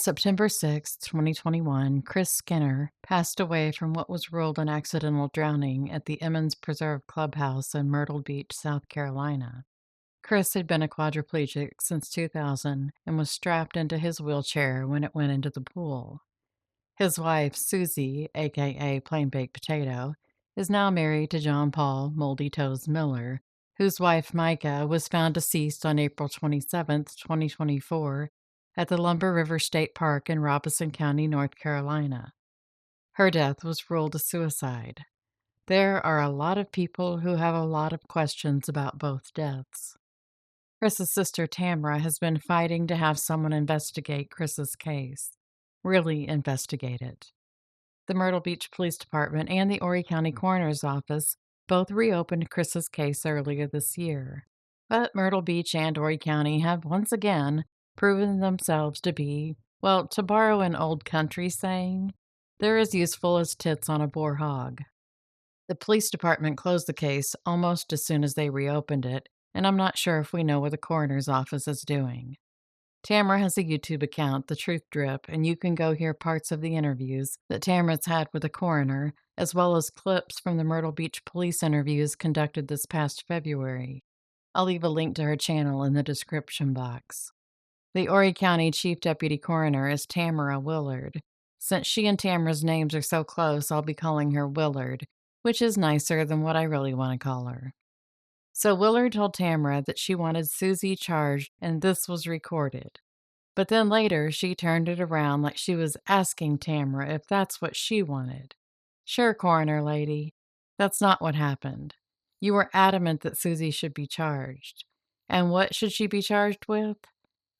September 6, 2021, Chris Skinner passed away from what was ruled an accidental drowning at the Emmons Preserve Clubhouse in Myrtle Beach, South Carolina. Chris had been a quadriplegic since 2000 and was strapped into his wheelchair when it went into the pool. His wife, Susie, aka Plain Baked Potato, is now married to John Paul Moldy Toes Miller, whose wife, Micah, was found deceased on April 27, 2024, at the Lumber River State Park in Robeson County, North Carolina. Her death was ruled a suicide. There are a lot of people who have a lot of questions about both deaths. Chris's sister Tamara has been fighting to have someone investigate Chris's case. Really investigate it. The Myrtle Beach Police Department and the Horry County Coroner's Office both reopened Chris's case earlier this year. But Myrtle Beach and Horry County have once again proven themselves to be, well, to borrow an old country saying, they're as useful as tits on a boar hog. The police department closed the case almost as soon as they reopened it, and I'm not sure if we know what the coroner's office is doing. Tamara has a YouTube account, The Truth Drip, and you can go hear parts of the interviews that Tamara's had with the coroner, as well as clips from the Myrtle Beach police interviews conducted this past February. I'll leave a link to her channel in the description box. The Horry County Chief Deputy Coroner is Tamara Willard. Since she and Tamara's names are so close, I'll be calling her Willard, which is nicer than what I really want to call her. So Willard told Tamara that she wanted Susie charged, and this was recorded. But then later, she turned it around like she was asking Tamara if that's what she wanted. Sure, coroner lady, that's not what happened. You were adamant that Susie should be charged. And what should she be charged with?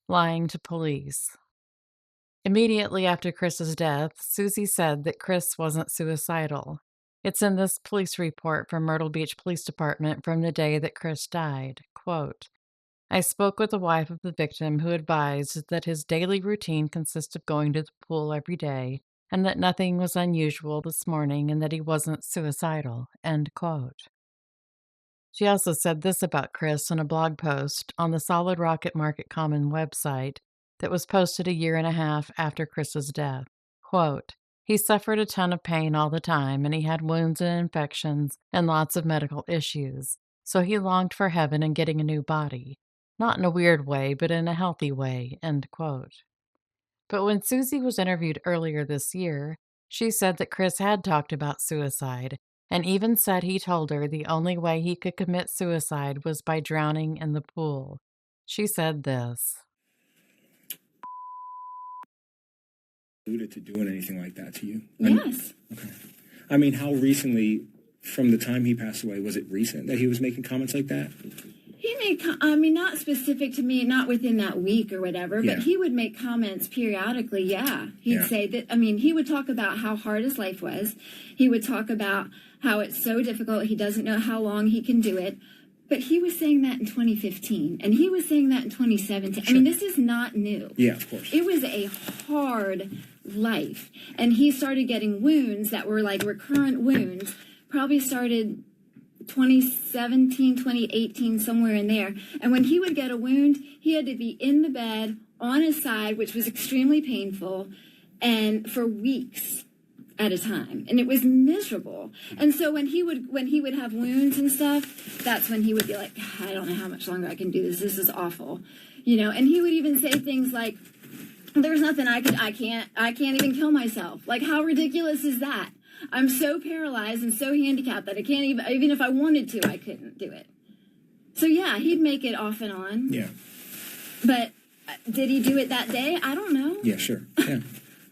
Lying to police. Immediately after Chris's death, Susie said that Chris wasn't suicidal. It's in this police report from Myrtle Beach Police Department from the day that Chris died. Quote, I spoke with the wife of the victim who advised that his daily routine consists of going to the pool every day and that nothing was unusual this morning and that he wasn't suicidal. End quote. She also said this about Chris in a blog post on the Solid Rocket Market Common website that was posted a year and a half after Chris's death. Quote, he suffered a ton of pain all the time, and he had wounds and infections and lots of medical issues. So he longed for heaven and getting a new body. Not in a weird way, but in a healthy way, end quote. But when Susie was interviewed earlier this year, she said that Chris had talked about suicide, and even said he told her the only way he could commit suicide was by drowning in the pool. She said this. Alluded to doing anything like that to you? Yes. Okay. I mean, how recently, from the time he passed away, was it recent that he was making comments like that? He made, not specific to me, not within that week or whatever, but he would make comments periodically, He'd say that, he would talk about how hard his life was. He would talk about how it's so difficult, he doesn't know how long he can do it. But he was saying that in 2015, and he was saying that in 2017. Sure. This is not new. Yeah, of course. It was a hard life. And he started getting wounds that were like recurrent wounds, probably started 2017, 2018, somewhere in there. And when he would get a wound, he had to be in the bed on his side, which was extremely painful, and for weeks at a time, and it was miserable. And so when he would have wounds and stuff, that's when he would be like, I don't know how much longer I can do this. This is awful, And he would even say things like, "There's nothing I can't even kill myself." Like, how ridiculous is that? I'm so paralyzed and so handicapped that I can't even if I wanted to, I couldn't do it. So yeah, he'd make it off and on. Yeah. But did he do it that day? I don't know. Yeah, sure. Yeah.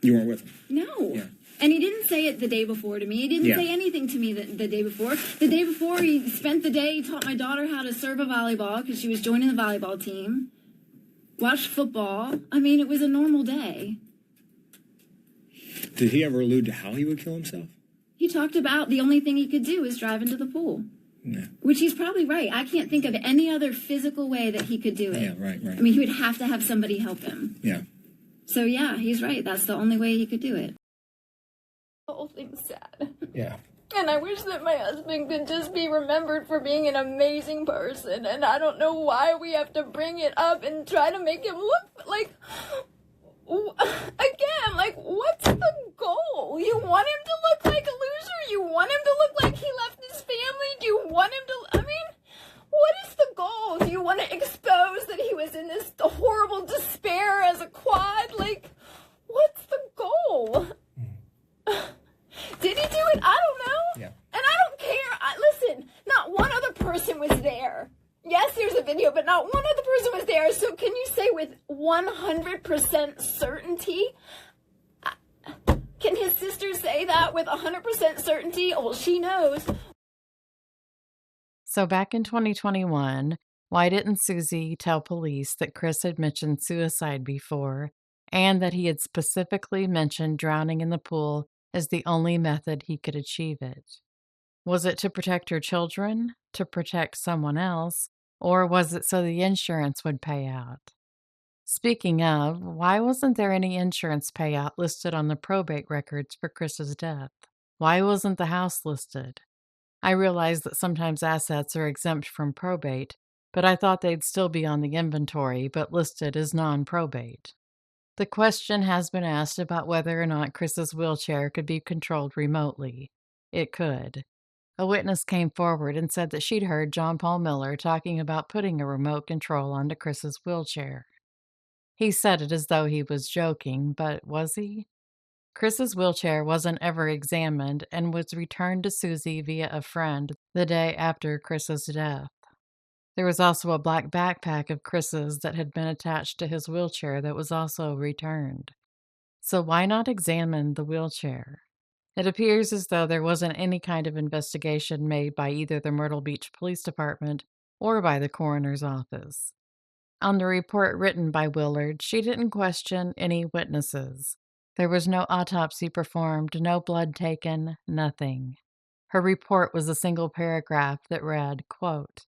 You weren't with him. No. Yeah. And he didn't say it the day before to me. He didn't say anything to me the day before. The day before, he spent the day, he taught my daughter how to serve a volleyball because she was joining the volleyball team. Watched football. It was a normal day. Did he ever allude to how he would kill himself? He talked about the only thing he could do is drive into the pool. Yeah. Which he's probably right. I can't think of any other physical way that he could do it. Yeah, right. He would have to have somebody help him. Yeah. So yeah, he's right. That's the only way he could do it. The whole thing's sad. Yeah. And I wish that my husband could just be remembered for being an amazing person. And I don't know why we have to bring it up and try to make him look like Again, like, what's the goal? You want him to look like a loser? You want him to look like he left his family? Do you want him to, I mean, what is the goal? Do you want to expose that he was in this horrible despair as a quad? Like, what's the goal? Did he do it? I don't know. Yeah. And I don't care. Listen, not one other person was there. Yes, there's a video, but not one other person was there. So can you say with 100% certainty? Can his sister say that with 100% certainty? Oh, well, she knows. So back in 2021, why didn't Susie tell police that Chris had mentioned suicide before and that he had specifically mentioned drowning in the pool as the only method he could achieve it? Was it to protect her children, to protect someone else, or was it so the insurance would pay out? Speaking of, why wasn't there any insurance payout listed on the probate records for Chris's death? Why wasn't the house listed? I realize that sometimes assets are exempt from probate, but I thought they'd still be on the inventory but listed as non-probate. The question has been asked about whether or not Chris's wheelchair could be controlled remotely. It could. A witness came forward and said that she'd heard John Paul Miller talking about putting a remote control onto Chris's wheelchair. He said it as though he was joking, but was he? Chris's wheelchair wasn't ever examined and was returned to Susie via a friend the day after Chris's death. There was also a black backpack of Chris's that had been attached to his wheelchair that was also returned. So why not examine the wheelchair? It appears as though there wasn't any kind of investigation made by either the Myrtle Beach Police Department or by the coroner's office. On the report written by Willard, she didn't question any witnesses. There was no autopsy performed, no blood taken, nothing. Her report was a single paragraph that read, quote,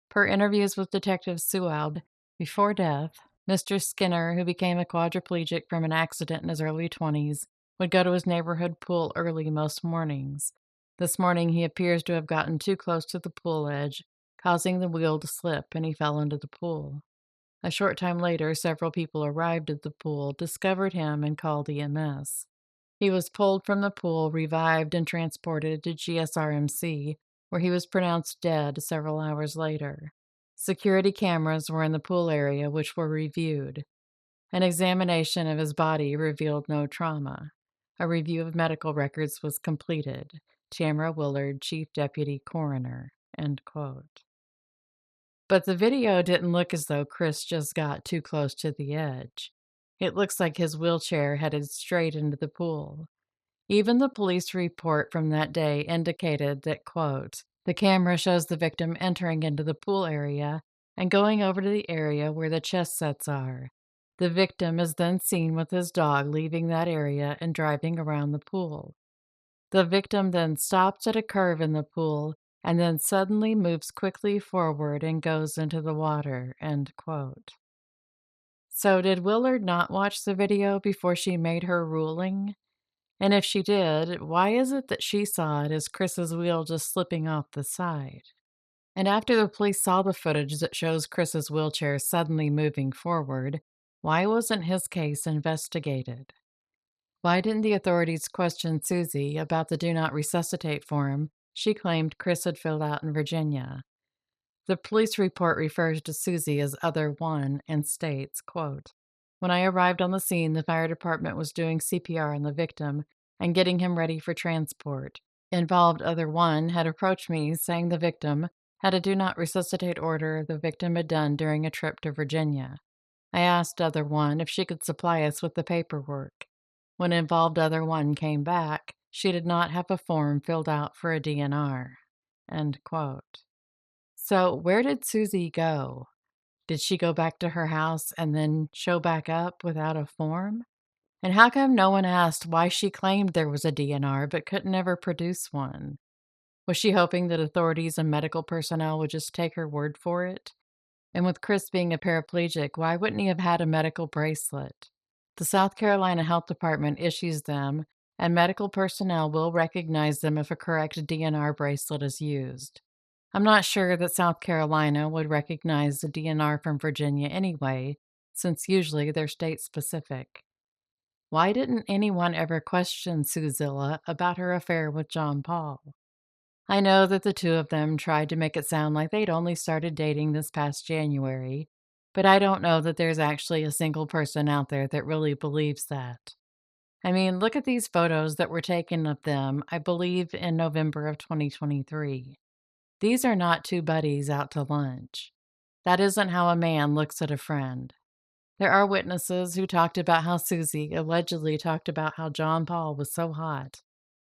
"Per interviews with Detective Sewell, before death, Mr. Skinner, who became a quadriplegic from an accident in his early 20s, would go to his neighborhood pool early most mornings. This morning he appears to have gotten too close to the pool edge, causing the wheel to slip, and he fell into the pool. A short time later, several people arrived at the pool, discovered him, and called EMS. He was pulled from the pool, revived, and transported to GSRMC, where he was pronounced dead several hours later. Security cameras were in the pool area, which were reviewed. An examination of his body revealed no trauma. A review of medical records was completed. Tamara Willard, Chief Deputy Coroner." End quote. But the video didn't look as though Chris just got too close to the edge. It looks like his wheelchair headed straight into the pool. Even the police report from that day indicated that, quote, "The camera shows the victim entering into the pool area and going over to the area where the chest sets are. The victim is then seen with his dog leaving that area and driving around the pool. The victim then stops at a curve in the pool and then suddenly moves quickly forward and goes into the water." End quote. So did Willard not watch the video before she made her ruling? And if she did, why is it that she saw it as Chris's wheel just slipping off the side? And after the police saw the footage that shows Chris's wheelchair suddenly moving forward, why wasn't his case investigated? Why didn't the authorities question Susie about the Do Not Resuscitate form she claimed Chris had filled out in Virginia? The police report refers to Susie as Other One and states, quote, "When I arrived on the scene, the fire department was doing CPR on the victim and getting him ready for transport. Involved Other One had approached me saying the victim had a Do Not Resuscitate order the victim had done during a trip to Virginia. I asked Other One if she could supply us with the paperwork. When Involved Other One came back, she did not have a form filled out for a DNR." End quote. So where did Susie go? Did she go back to her house and then show back up without a form? And how come no one asked why she claimed there was a DNR but couldn't ever produce one? Was she hoping that authorities and medical personnel would just take her word for it? And with Chris being a paraplegic, why wouldn't he have had a medical bracelet? The South Carolina Health Department issues them, and medical personnel will recognize them if a correct DNR bracelet is used. I'm not sure that South Carolina would recognize the DNR from Virginia anyway, since usually they're state-specific. Why didn't anyone ever question Susilla about her affair with John Paul? I know that the two of them tried to make it sound like they'd only started dating this past January, but I don't know that there's actually a single person out there that really believes that. I mean, look at these photos that were taken of them, I believe, in November of 2023. These are not two buddies out to lunch. That isn't how a man looks at a friend. There are witnesses who talked about how Susie allegedly talked about how John Paul was so hot,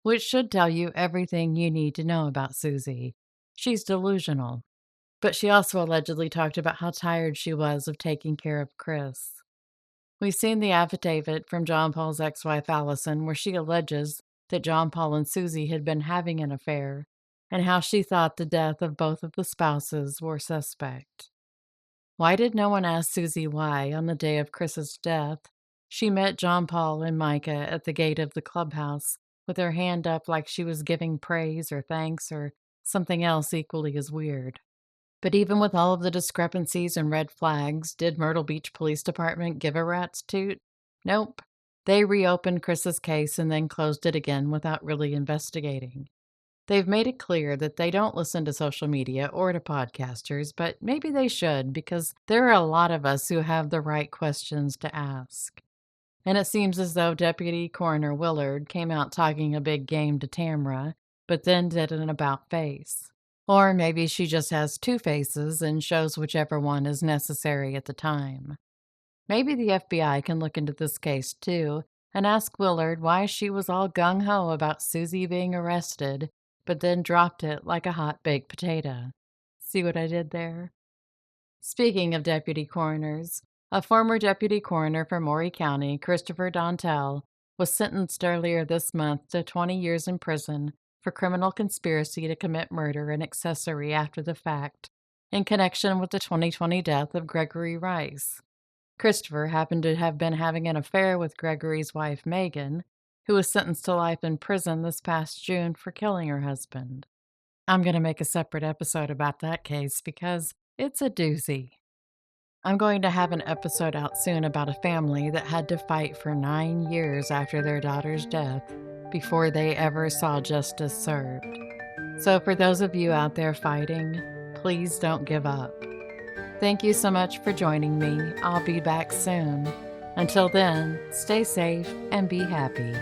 which should tell you everything you need to know about Susie. She's delusional. But she also allegedly talked about how tired she was of taking care of Chris. We've seen the affidavit from John Paul's ex-wife Allison where she alleges that John Paul and Susie had been having an affair and how she thought the death of both of the spouses were suspect. Why did no one ask Susie why, on the day of Chris's death, she met John Paul and Micah at the gate of the clubhouse with her hand up like she was giving praise or thanks or something else equally as weird? But even with all of the discrepancies and red flags, did Myrtle Beach Police Department give a rat's toot? Nope. They reopened Chris's case and then closed it again without really investigating. They've made it clear that they don't listen to social media or to podcasters, but maybe they should because there are a lot of us who have the right questions to ask. And it seems as though Deputy Coroner Willard came out talking a big game to Tamara, but then did an about-face. Or maybe she just has two faces and shows whichever one is necessary at the time. Maybe the FBI can look into this case too and ask Willard why she was all gung-ho about Susie being arrested, but then dropped it like a hot baked potato. See what I did there? Speaking of deputy coroners, a former deputy coroner from Horry County, Christopher Dontel, was sentenced earlier this month to 20 years in prison for criminal conspiracy to commit murder and accessory after the fact in connection with the 2020 death of Gregory Rice. Christopher happened to have been having an affair with Gregory's wife, Megan, who was sentenced to life in prison this past June for killing her husband. I'm going to make a separate episode about that case because it's a doozy. I'm going to have an episode out soon about a family that had to fight for 9 years after their daughter's death before they ever saw justice served. So for those of you out there fighting, please don't give up. Thank you so much for joining me. I'll be back soon. Until then, stay safe and be happy.